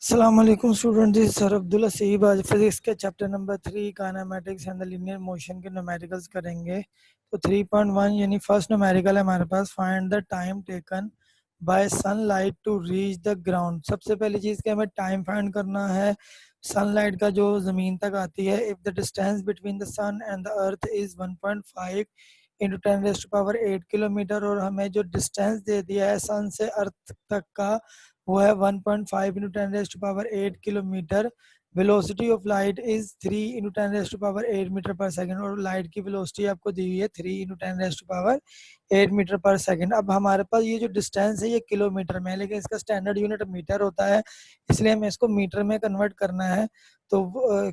अस्सलामुअलैकुम student, this sir Abdul Asib. आज physics के chapter number 3 kinematics and the linear motion के न्यूमेरिकल्स करेंगे। तो 3.1 यानी फर्स्ट न्यूमेरिकल है हमारे पास, find the time taken by sunlight to reach the ground. सबसे पहली चीज़ कि हमें टाइम फाइंड करना है सनलाइट का जो ज़मीन तक आती है। If the distance between the sun and the earth is 1.5 into 10⁻⁸ kilometre, और हमें जो डिस्टेंस दे दिया है सन से अर्थ तक का वो है 1.5 into 10⁸ kilometre. Velocity of light is 3 into 10⁸ metre per second, और लाइट की वेलोसिटी आपको दी हुई है 3 इंटू 10⁸ मीटर पर सेकंड। अब हमारे पास ये जो डिस्टेंस है ये किलोमीटर में है, लेकिन इसका स्टैंडर्ड यूनिट मीटर होता है, इसलिए हमें इसको मीटर में कन्वर्ट करना है। तो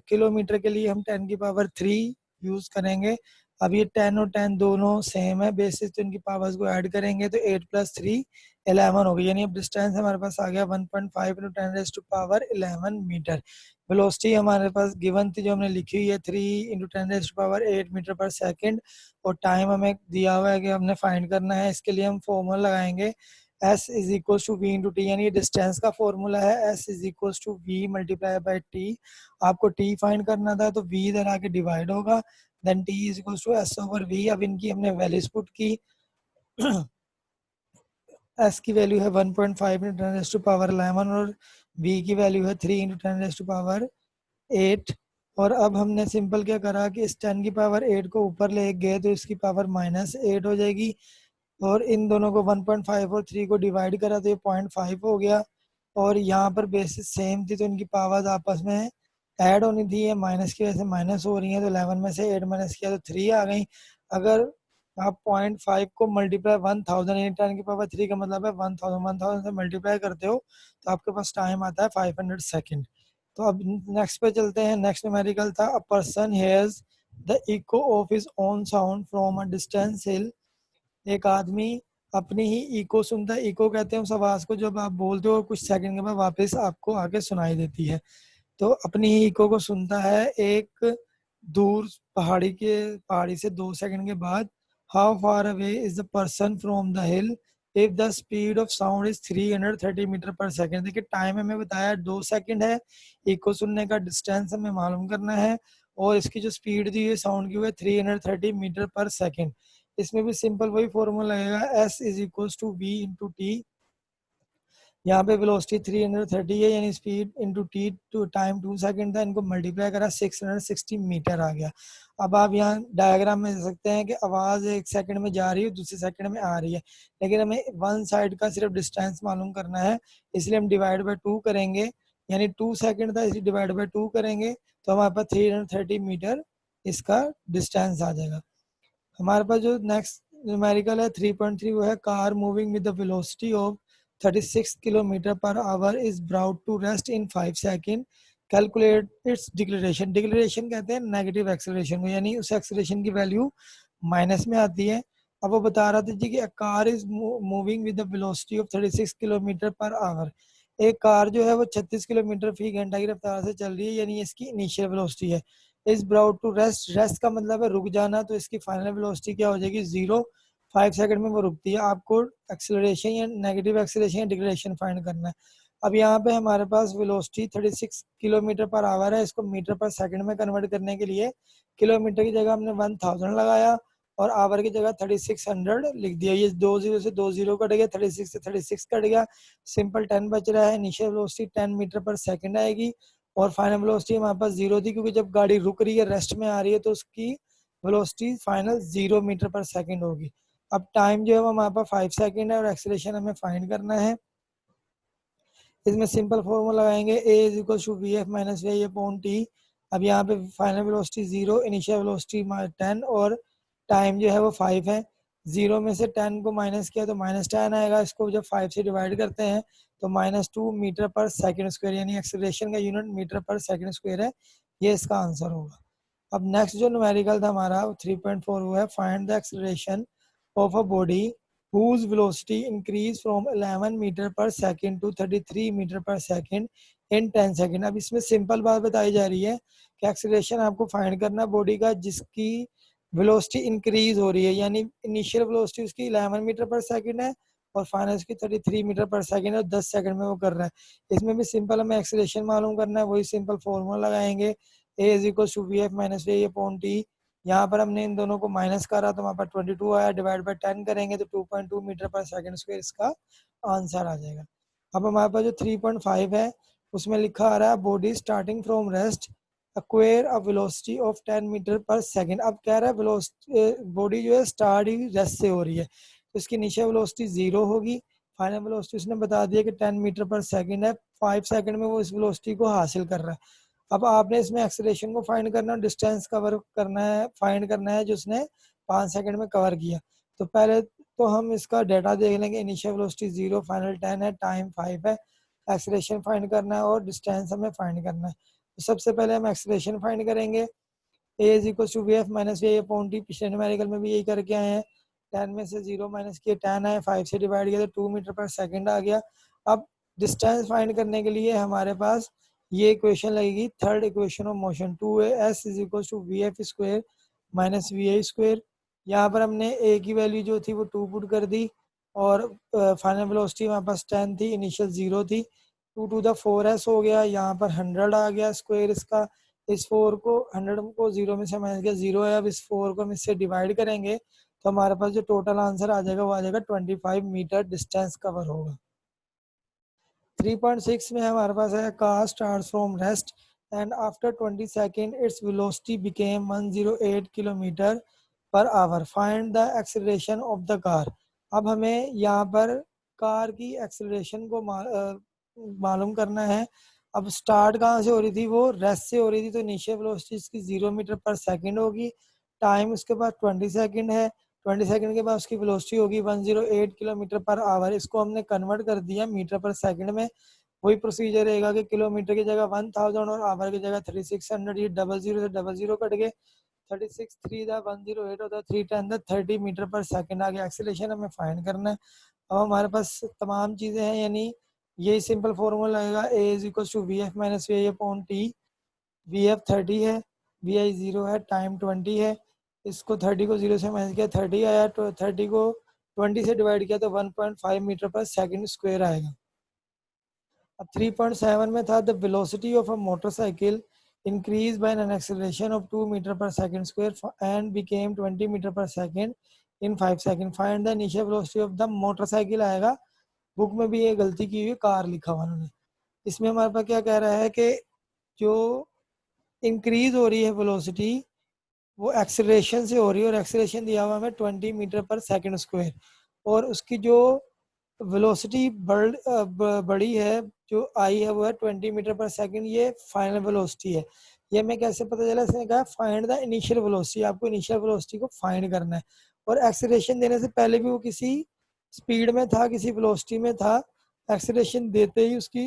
किलोमीटर के लिए हम 10⁻³ यूज़ करेंगे। अब ये 10 और 10 दोनों सेम है बेसिस, तो इनकी पावर्स को ऐड करेंगे तो 8 + 3 11 हो गई। यानी अब डिस्टेंस हमारे पास आ गया 1.5 इंटू 10⁻11 मीटर। वेलोसिटी हमारे पास गिवन थी जो हमने लिखी हुई है 3 इंटू 10⁸ मीटर पर सेकंड, और टाइम हमें दिया हुआ है कि हमने फाइंड करना है। इसके लिए हम फॉर्मूला लगाएंगे S is equal to v into t, यानी डिस्टेंस का फॉर्मूला है S is equal to v multiply by t. आपको टी फाइंड करना था तो वी इधर आके डिवाइड होगा, then t is equal to s over v. अब इनकी हमने वैल्यूज पुट की। एस की वैल्यू है 1.5 इंटू 10⁻11 और बी की वैल्यू है 3 इंटू 10⁻8। और अब हमने सिंपल क्या करा कि इस 10⁻8 को ऊपर ले गए तो इसकी पावर -8 हो जाएगी, और इन दोनों को 1.5 और 3 को डिवाइड करा तो ये 0.5 हो गया। और यहाँ पर बेसिस सेम थी तो इनकी पावर्स आपस में ऐड होनी थी, ये माइनस की वजह से माइनस हो रही है, तो 11 में से 8 माइनस किया तो 3 आ गई। अगर आप 0.5 को मल्टीप्लाई 1000, यानी 10⁻³ का मतलब है 1000 से मल्टीप्लाई करते हो तो आपके पास टाइम आता है 500 सेकेंड। तो अब नेक्स्ट पे चलते हैं। नेक्स्ट न्यूमेरिकल था a person hears the echo of his own sound from a distance hill. एक आदमी अपनी ही इको सुनता है। इको कहते हैं उस आवाज को जब आप बोलते हो कुछ सेकंड के बाद वापस आपको आके सुनाई देती है। तो अपनी ही इको को सुनता है एक दूर पहाड़ी से 2 सेकंड के बाद। How far away is the person from the hill if the speed of sound is 330 metre per second. देखिए टाइम हमें बताया 2 सेकंड है, इको सुनने का डिस्टेंस हमें मालूम करना है, और इसकी जो स्पीड दी है साउंड की वो है 330 मीटर पर सेकंड। इसमें भी सिंपल वही फॉर्मूला लगेगा, s is equal to v into t. यहाँ पे वेलोसिटी 330 है, यानी speed into t, to time 2 second था, इनको मल्टीप्लाई करा 660 मीटर आ गया। अब आप यहाँ डायग्राम में देख सकते हैं कि आवाज़ 1 सेकंड में जा रही है, दूसरे सेकंड में आ रही है, लेकिन हमें वन साइड का सिर्फ डिस्टेंस मालूम करना है, इसलिए हम डिवाइड बाई 2 करेंगे। यानी 2 सेकंड था, इसे डिवाइड बाई 2 करेंगे तो हमारे पास 330 मीटर इसका डिस्टेंस आ जाएगा। हमारे पास जो नेक्स्ट न्यूमेरिकल है 3.3, वो है car moving with the velocity of 36 kilometre per hour is brought to rest in 5 second. Calculate its deceleration. Deceleration कहते हैं नेगेटिव एक्सेलरेशन को, यानी उस एक्सेलरेशन की वैल्यू माइनस में आती है। अब वो बता रहा था जी कि car is moving with the velocity of 36 kilometre per our. एक कार जो है वो 36 किलोमीटर फी घंटा की रफ्तार से चल रही है, यानी इसकी इनिशियल वेलोसिटी है। Is brought to rest, rest का मतलब है रुक जाना, तो इसकी फाइनल वेलोसिटी क्या हो जाएगी 0। 5 सेकंड में वो रुकती है। आपको एक्सेलरेशन या नेगेटिव एक्सेलरेशन या डिक्लेरेशन फाइंड करना है। अब यहाँ पे हमारे पास वेलोसिटी 36 किलोमीटर पर आवर है, इसको मीटर पर सेकंड में कन्वर्ट करने के लिए किलोमीटर की जगह हमने 1000 लगाया और आवर की जगह 3600 लिख दिया। ये 2 0 से 2 0 कट गया, 36 से 36 कट गया, सिंपल 10 बच रहा है। Initial velocity 10 metre per second आएगी, और फाइनल वेलोसिटी हमारे पास 0 थी, क्योंकि जब गाड़ी रुक रही है रेस्ट में आ रही है तो उसकी velocity final 0 metre per second होगी। अब टाइम जो है वो हमारे पास 5 सेकंड है, और एक्सेलरेशन हमें फाइंड करना है। इसमें सिंपल फॉर्मूला लगाएंगे, a is equal to v f minus v i upon t. अब यहाँ पे फाइनल वेलोसिटी 0, इनिशियल वेलोसिटी 10, और टाइम जो है वो 5 है। 0 में से 10 को माइनस किया तो -10 आएगा, इसको जब 5 से डिवाइड करते हैं तो -2 मीटर पर सेकंड स्क्वायर, यानी एक्सेलरेशन का unit metre per second square है। ये इसका आंसर होगा। अब नेक्स्ट जो न्यूमेरिकल था हमारा 3.4, वो है find the acceleration of a body whose velocity increase from 11 metre per second to 33 metre per second in 10 second. अब इसमें सिंपल बात बताई जा रही है कि एक्सेलरेशन आपको फाइंड करना बॉडी का जिसकी वेलोसिटी इंक्रीज हो रही है, यानी इनिशियल वेलोसिटी उसकी 11 मीटर पर सेकंड है और फाइनल इसकी 33 मीटर पर सेकेंड है और 10 सेकंड में वो कर रहा है। इसमें भी सिंपल हमें एक्सेलरेशन मालूम करना है, वही सिंपल फॉर्मूला लगाएंगे, a is equal to v f minus a upon t. यहाँ पर हमने इन दोनों को माइनस करा तो हमारे पास 22 आया, डिवाइड बाय 10 करेंगे तो 2.2 मीटर पर सेकंड स्क्वायर इसका आंसर आ जाएगा। अब हमारे पास जो 3.5 है उसमें लिखा आ रहा है body starting from rest acquire a velocity of 10 metre per second. अब कह रहा है वेलोसिटी बॉडी जो है स्टार्ट ही रेस्ट से हो रही है, तो इसकी इनिशियल वेलोसिटी 0 होगी, फाइनल वेलोसिटी उसने बता दिया कि 10 मीटर पर सेकंड है, 5 सेकंड में वो इस वेलोसिटी को हासिल कर रहा है। अब आपने इसमें एक्सेलरेशन को फाइंड करना है, डिस्टेंस कवर करना है, फाइंड करना है जो उसने 5 सेकंड में कवर किया। तो पहले तो हम इसका डेटा देख लेंगे, इनिशियल वेलोसिटी 0, फाइनल 10 है, टाइम 5 है, एक्सेलरेशन फाइंड करना है और डिस्टेंस हमें फाइंड करना है। तो सबसे पहले हम एक्सेलरेशन फाइंड करेंगे, a is equal to v f minus v upon t, पिछले न्यूमेरिकल में भी यही करके आए हैं। 10 में से 0 माइनस किया 10 है, 5 से डिवाइड किया तो 2 मीटर पर सेकंड आ गया। अब डिस्टेंस फाइंड करने के लिए हमारे पास ये इक्वेशन लगेगी, third equation of motion, 2as is equal to v f square minus v i square. यहाँ पर हमने ए की वैल्यू जो थी वो 2 पुट कर दी और फाइनल वेलोसिटी हमारे पास 10 थी, इनिशियल 0 थी, 2 टू द 4s हो गया, यहाँ पर 100 आ गया स्क्वायर इसका। इस 4 को 100 को 0 में से माइनस किया 0 है, अब इस 4 को हम इससे डिवाइड करेंगे तो हमारे पास जो टोटल आंसर आ जाएगा वो आ जाएगा 25 मीटर डिस्टेंस कवर होगा। 3.6 में हमारे पास है car starts from rest and after 20 second its velocity became 108 kilometre per our, find the acceleration of the car. अब हमें यहाँ पर कार की एक्सेलरेशन को मालूम करना है। अब स्टार्ट कहाँ से हो रही थी, वो रेस्ट से हो रही थी, तो इनिशियल वेलोसिटी इसकी 0 मीटर पर सेकंड होगी, टाइम उसके पास 20 सेकंड है, 20 सेकंड के बाद उसकी वेलोसिटी होगी 108 किलोमीटर पर आवर। इसको हमने कन्वर्ट कर दिया मीटर पर सेकंड में, वही प्रोसीजर रहेगा कि किलोमीटर की जगह 1000 और आवर की जगह 3600, ये डबल जीरो से डबल जीरो कट गए, 36 3 दा 108 होता है, 3 10 दा 30 मीटर पर सेकंड आ गया। एक्सेलरेशन हमें फाइंड करना है। अब हमारे पास तमाम चीज़ें हैं, यानी ये सिंपल फॉर्मूला लगेगा, a is equal to v f minus v i upon t. V f 30 है, वी आई 0 है, टाइम 20 है, इसको 30 को 0 से माइनस किया 30 आया, तो 30 को 20 से डिवाइड किया तो 1.5 मीटर पर सेकंड स्क्वायर आएगा। अब 3.7 में था the velocity of a motorcycle increase by an acceleration of 2 meter per second square and became 20 meter per second in 5 second, find the initial velocity of the motorcycle आएगा। Book में भी ये गलती की हुई, कार लिखा हुआ उन्होंने। इसमें हमारे पास क्या कह रहा है कि जो इंक्रीज हो रही है वेलोसिटी वो एक्सेलरेशन से हो रही है, और एक्सेलरेशन दिया हुआ हमें 20 मीटर पर सेकंड स्क्वायर, और उसकी जो वेलोसिटी बड़ी है जो आई है वो है 20 मीटर पर सेकंड, ये फाइनल वेलोसिटी है। ये हमें कैसे पता चला, इसने कहा फाइंड द इनिशियल वेलोसिटी, आपको इनिशियल वेलोसिटी को फाइंड करना है। और एक्सेलरेशन देने से पहले भी वो किसी स्पीड में था, किसी वेलोसिटी में था, एक्सेलरेशन देते ही उसकी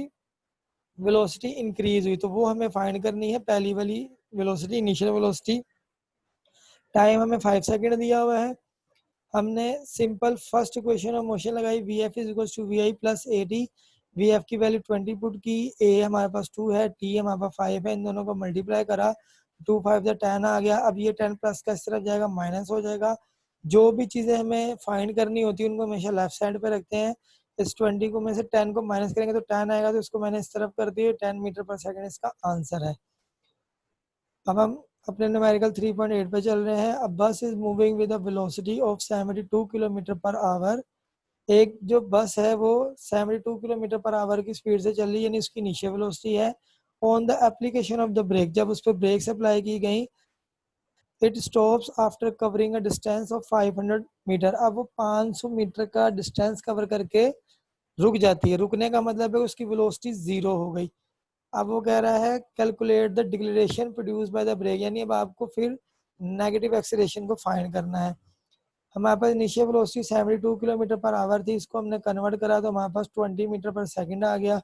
वेलोसिटी इंक्रीज हुई, तो वो हमें फाइंड करनी है, पहली वाली वेलोसिटी, इनिशियल वेलोसिटी। टाइम हमें 5 सेकंड दिया हुआ है। हमने simple first equation of motion लगाई, v f is equal to v i plus a t. V f की वैल्यू 20 पुट की, ए हमारे पास 2 है, टी हमारे पास 5 है, इन दोनों को मल्टीप्लाई करा, 2 5 से 10 आ गया। अब ये 10 प्लस का इस तरफ जाएगा, माइनस हो जाएगा। जो भी चीज़ें हमें फाइंड करनी होती है उनको हमेशा लेफ्ट साइड पे रखते हैं। इस 20 को में से 10 को माइनस करेंगे तो 10 आएगा, तो इसको मैंने इस तरफ कर दिया, 10 मीटर पर सेकंड इसका आंसर है। अब हम अपने न्यूमेरिकल 3.8 पे चल रहे हैं। अब बस is moving with a velocity of 72 kilometer per our. एक जो बस है वो 72 किलोमीटर पर आवर की स्पीड से चल रही है, यानी उसकी इनिशियल वेलोसिटी है। On the application of the brake, जब उस पर ब्रेक्स अप्लाई की गई, it stops after covering a distance of 500 metre. अब वो 500 मीटर का डिस्टेंस कवर करके रुक जाती है। रुकने का मतलब है उसकी वेलोसिटी 0 हो गई। अब वो कह रहा है calculate the deceleration produce by the brake, यानी अब आपको फिर नेगेटिव एक्सीलरेशन को फाइंड करना है। हमारे पास initial velocity 72 kilometer per hour थी, इसको हमने कन्वर्ट करा तो हमारे पास 20 मीटर पर सेकंड आ गया।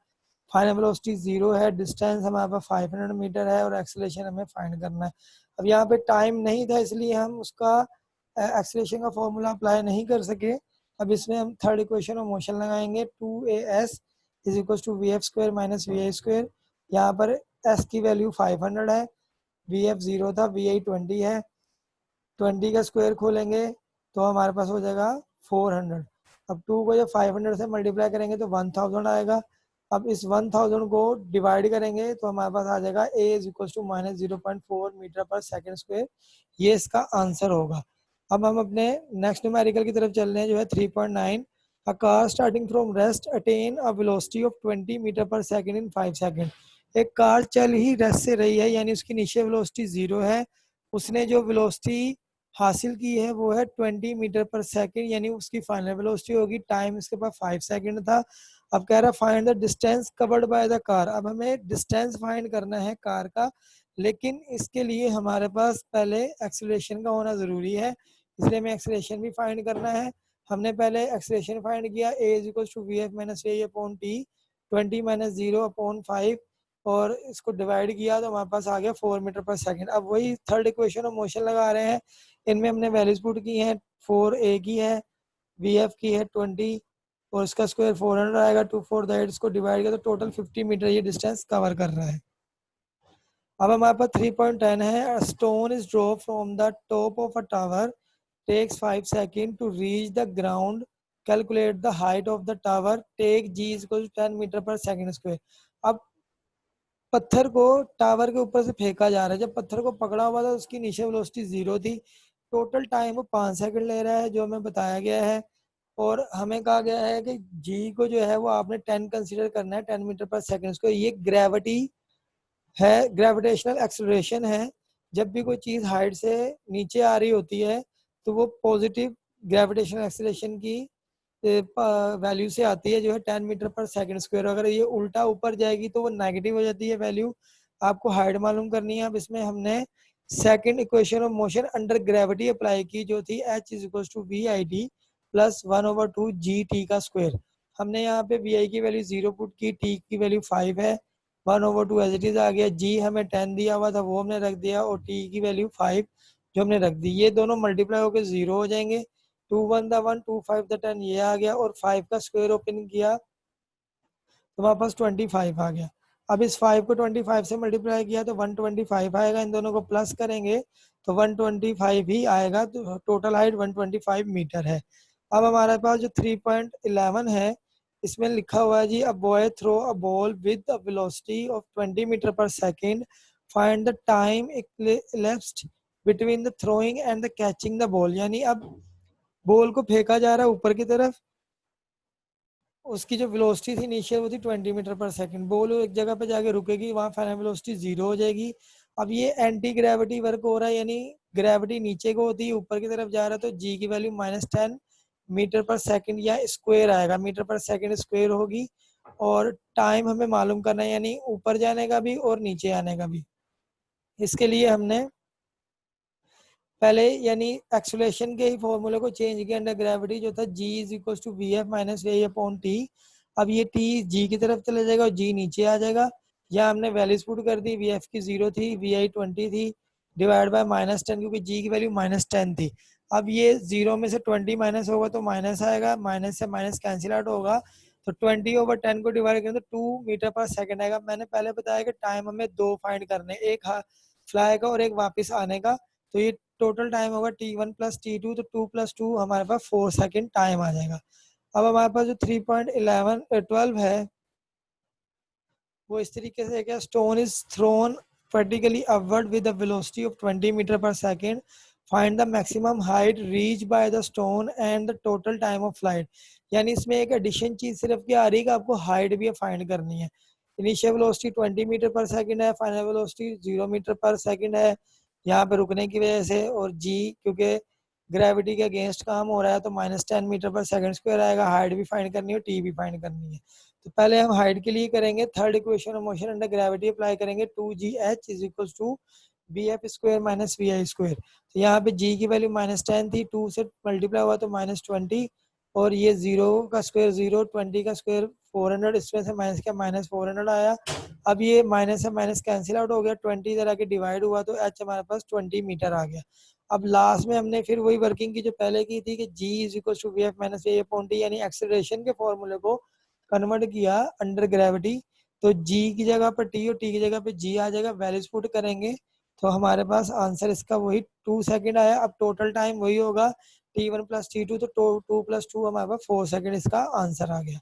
फाइनल वेलोसिटी 0 है, डिस्टेंस हमारे पास 500 मीटर है और एक्सीलरेशन हमें फाइंड करना है। अब यहाँ पे टाइम नहीं था इसलिए हम उसका एक्सीलरेशन का फॉर्मूला अप्लाई नहीं कर सके। अब इसमें हम थर्ड इक्वेशन ऑफ मोशन लगाएंगे, 2as is equal to v f square minus v i square. यहाँ पर एस की वैल्यू 500 है, वी एफ 0 था, वी आई 20 है, 20 का स्क्वायर खोलेंगे तो हमारे पास हो जाएगा 400। अब 2 को जब 500 से मल्टीप्लाई करेंगे तो 1000 आएगा। अब इस 1000 को डिवाइड करेंगे तो हमारे पास आ जाएगा a is equal to -0.4 metre per second square. ये इसका आंसर होगा। अब हम अपने नेक्स्ट न्यूमेरिकल की तरफ चल रहे हैं जो है 3.9। A car starting from rest attain a velocity of 20 meter per second in 5 second. एक कार चल ही रेस्ट से रही है यानी उसकी इनिशियल वेलोसिटी 0 है। उसने जो वेलोसिटी हासिल की है वो है 20 मीटर पर सेकेंड यानी उसकी फाइनल वेलोसिटी होगी। टाइम इसके पास 5 सेकेंड था। अब कह रहा है find the distance covered by the car. अब हमें डिस्टेंस फाइंड करना है कार का, लेकिन इसके लिए हमारे पास पहले एक्सेलरेशन का होना ज़रूरी है, इसलिए हमें एक्सेलरेशन भी फाइंड करना है। हमने पहले एक्सेलरेशन फाइंड किया a is equal to v f minus a upon t 20 minus 0 upon 5 और इसको डिवाइड किया तो हमारे पास आ गया 4 मीटर पर सेकंड। अब वही थर्ड इक्वेशन ऑफ मोशन लगा रहे हैं, इनमें हमने वैल्यूज पुट की हैं। 4a की है, वी एफ की है 20 और इसका स्क्वायर 400 आएगा। 2 4 दैट इसको डिवाइड किया तो टोटल 50 मीटर ये डिस्टेंस कवर कर रहा है। अब हमारे पास 3.10 है। Stone is drop from the top of a tower takes 5 seconds to reach the ground. Calculate the height of the tower. Take g is equal to 10 metre per second square. अब पत्थर को tower के ऊपर से फेंका जा रहा है। जब पत्थर को पकड़ा हुआ था उसकी इनिशियल वेलोसिटी 0 थी। टोटल टाइम वो 5 सेकंड ले रहा है जो हमें बताया गया है। और हमें कहा गया है कि जी को जो है वो आपने 10 कंसीडर करना है, 10 मीटर पर सेकंड स्क्वायर। ये ग्रेविटी है, ग्रेविटेशनल एक्सेलरेशन है। जब भी कोई चीज़ हाइट से नीचे आ रही होती है तो वो पॉजिटिव ग्रेविटेशनल एक्सेलरेशन की वैल्यू से आती है जो है 10 मीटर पर सेकंड स्क्वायर। अगर ये उल्टा ऊपर जाएगी तो वो नेगेटिव हो जाती है वैल्यू। आपको हाइट मालूम करनी है। अब इसमें हमने second equation of motion under gravity apply की जो थी h is equal to v i t plus 1/2 g t का स्क्वायर। हमने यहाँ पे वी आई की वैल्यू 0 पुट की, टी की वैल्यू 5 है, 1/2 एज इट इज आ गया। जी हमें 10 दिया हुआ था वो हमने रख दिया और टी की वैल्यू 5 जो हमने रख दी। ये दोनों मल्टीप्लाई होकर 0 हो जाएंगे। 2 1 द 1 2 5 द 10 ये आ गया और 5 का स्क्वायर ओपन किया तो हमारे पास 25 आ गया। अब इस 5 को 25 से मल्टीप्लाई किया तो 125 आएगा। इन दोनों को प्लस करेंगे तो 125 ही आएगा। तो टोटल हाइट 125 मीटर है। अब हमारे पास जो 3.11 है इसमें लिखा हुआ है जी a boy throw a ball with a velocity of 20 meter per second. Find the time elapsed between the throwing and the catching the ball. यानी अब बॉल को फेंका जा रहा है ऊपर की तरफ, उसकी जो वेलोसिटी थी इनिशियल वो थी 20 मीटर पर सेकंड। बॉल एक जगह पे जाके रुकेगी, वहाँ फाइनल वेलोसिटी 0 हो जाएगी। अब ये एंटी ग्रेविटी वर्क हो रहा है यानी ग्रेविटी नीचे को होती है ऊपर की तरफ जा रहा है तो जी की वैल्यू -10 मीटर पर सेकंड या स्क्वायर आएगा। मीटर पर सेकंड स्क्वायर होगी और टाइम हमें मालूम करना है यानी ऊपर जाने का भी और नीचे आने का भी। इसके लिए हमने पहले यानी एक्सेलरेशन के ही फॉर्मूले को चेंज किया अंडर ग्रेविटी जो था g is equal to v f minus a upon t. अब ये टी जी की तरफ चले जाएगा और जी नीचे आ जाएगा। यहाँ हमने वैल्यूज पुट कर दी, वी एफ की 0 थी, वी आई 20 थी, डिवाइड बाय -10 क्योंकि जी की वैल्यू -10 थी। अब ये 0 में से 20 माइनस होगा तो माइनस आएगा, माइनस से माइनस कैंसिल आउट होगा तो 20/10 को डिवाइड करें तो 2 मीटर पर सेकंड आएगा। मैंने पहले बताया कि टाइम हमें दो फाइंड करने, एक फ्लाई का और एक वापस आने का। तो ये टोटल टाइम होगा t1 प्लस t2 तो 2 + 2 हमारे पास 4 सेकेंड टाइम आ जाएगा। अब हमारे पास जो 3.12 है वो इस तरीके से है कि stone is thrown vertically upward with a velocity of 20 meter per second. Find the maximum height reach by the stone and the total time of flight. यानी इसमें एक एडिशन चीज सिर्फ क्या आ रही है कि आपको हाइट भी फाइंड करनी है। Initial velocity 20 meter per second है, final velocity 0 metre per second है यहाँ पे रुकने की वजह से, और जी क्योंकि ग्रेविटी के अगेंस्ट काम हो रहा है तो -10 मीटर पर सेकंड स्क्वायर आएगा। हाइट भी फाइंड करनी है, टी भी फाइंड करनी है। तो पहले हम हाइट के लिए करेंगे third equation of motion under gravity apply करेंगे 2gh is equal to v f square minus v i square. तो यहाँ पे जी की वैल्यू -10 थी, 2 से मल्टीप्लाई हुआ तो -20 और ये 0 का स्क्वायर 0, 20 का स्क्वायर 400, इसमें से माइनस किया -400 आया। अब ये माइनस से माइनस कैंसिल आउट हो गया, 20 इधर आके डिवाइड हुआ तो एच हमारे पास 20 मीटर आ गया। अब लास्ट में हमने फिर वही वर्किंग की जो पहले की थी कि g is equal to v f minus a upon t यानी एक्सेलरेशन के फॉर्मूले को कन्वर्ट किया अंडर ग्रेविटी। तो जी की जगह पर टी और टी की जगह पे जी आ जाएगा। वैल्यूज पुट करेंगे तो हमारे पास आंसर इसका वही 2 सेकंड आया। अब टोटल टाइम वही होगा t1 प्लस t2, तो 2 प्लस 2 हमारे पास 4 सेकंड इसका आंसर आ गया।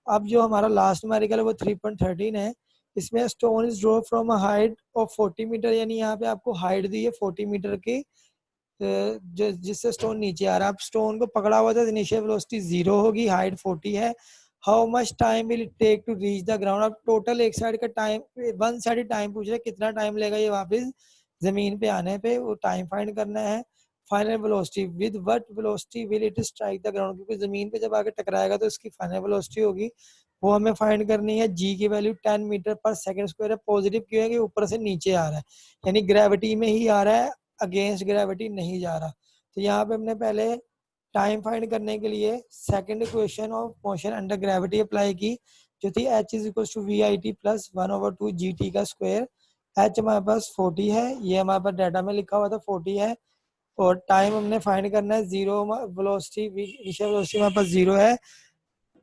अब जो हमारा लास्ट न्यूमेरिकल है वो 3.13 है। इसमें stone is drop from a height of 40 metre, यानी यहाँ पे आपको हाइट दी है 40 मीटर की, जिससे स्टोन नीचे आ रहा है। अब स्टोन को पकड़ा हुआ था, इनिशियल वेलोसिटी 0 होगी, हाइट 40 है। How much time will it take to reach the ground. अब टोटल एक साइड का टाइम, वन साइड टाइम पूछ रहे हैं, कितना टाइम लेगा ये वापस जमीन पे आने पे, वो टाइम फाइंड करना है। Final velocity, with what velocity will it strike the ground, क्योंकि जमीन पे जब आके टकराएगा तो इसकी फाइनल वेलोसिटी होगी, वो हमें फाइंड करनी है। जी की value 10 metre per second square है। पॉजिटिव क्यों है कि ऊपर से नीचे आ रहा है, यानी ग्रेविटी में ही आ रहा है, अगेंस्ट ग्रेविटी नहीं जा रहा। तो यहाँ पे हमने पहले टाइम फाइंड करने के लिए second equation of motion under gravity apply की, जो थी h is equal to v i t plus 1/2 g t का स्क्वायर। h हमारे पास 40 है, ये हमारे पास डाटा में लिखा हुआ था 40 है, और टाइम हमने फाइंड करना है। जीरो वेलोसिटी, इनिशियल वेलोसिटी हमारे पास 0 है,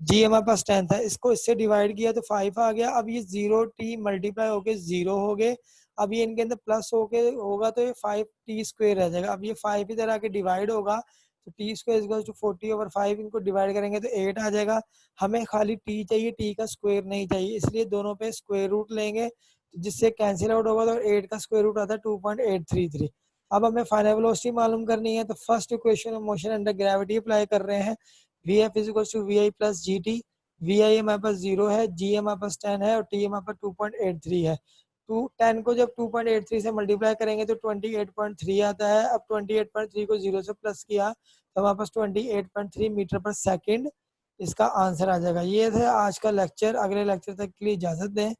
जी हमारे पास 10 था, इसको इससे डिवाइड किया तो 5 आ गया। अब ये 0t मल्टीप्लाई होके 0 हो गए। अब ये इनके अंदर प्लस होके होगा तो ये 5t स्क्वायर रह जाएगा। अब ये 5 इधर आके डिवाइड होगा तो टी स्क्वायर इक्वल टू 40/5, इनको डिवाइड करेंगे तो 8 आ जाएगा। हमें खाली t चाहिए, t का स्क्वायर नहीं चाहिए, इसलिए दोनों पे स्क्वायर रूट लेंगे, जिससे कैंसिल आउट होगा तो 8 का स्क्वायर रूट आता है 2.833। अब हमें फाइनल वेलोसिटी मालूम करनी है, तो first equation of motion under gravity apply कर रहे हैं। V f is equal to v i plus g t. V i हमारे पास 0 है, जी हमारे पास 10 है, और टी हमारे पास 2.83 है। 10 को जब 2.83 से मल्टीप्लाई करेंगे तो 28.3 आता है। अब 28.3 को 0 से प्लस किया तो हमारे पास 28.3 मीटर पर सेकंड इसका आंसर आ जाएगा। ये थे आज का लेक्चर, अगले लेक्चर तक के लिए इजाजत दें।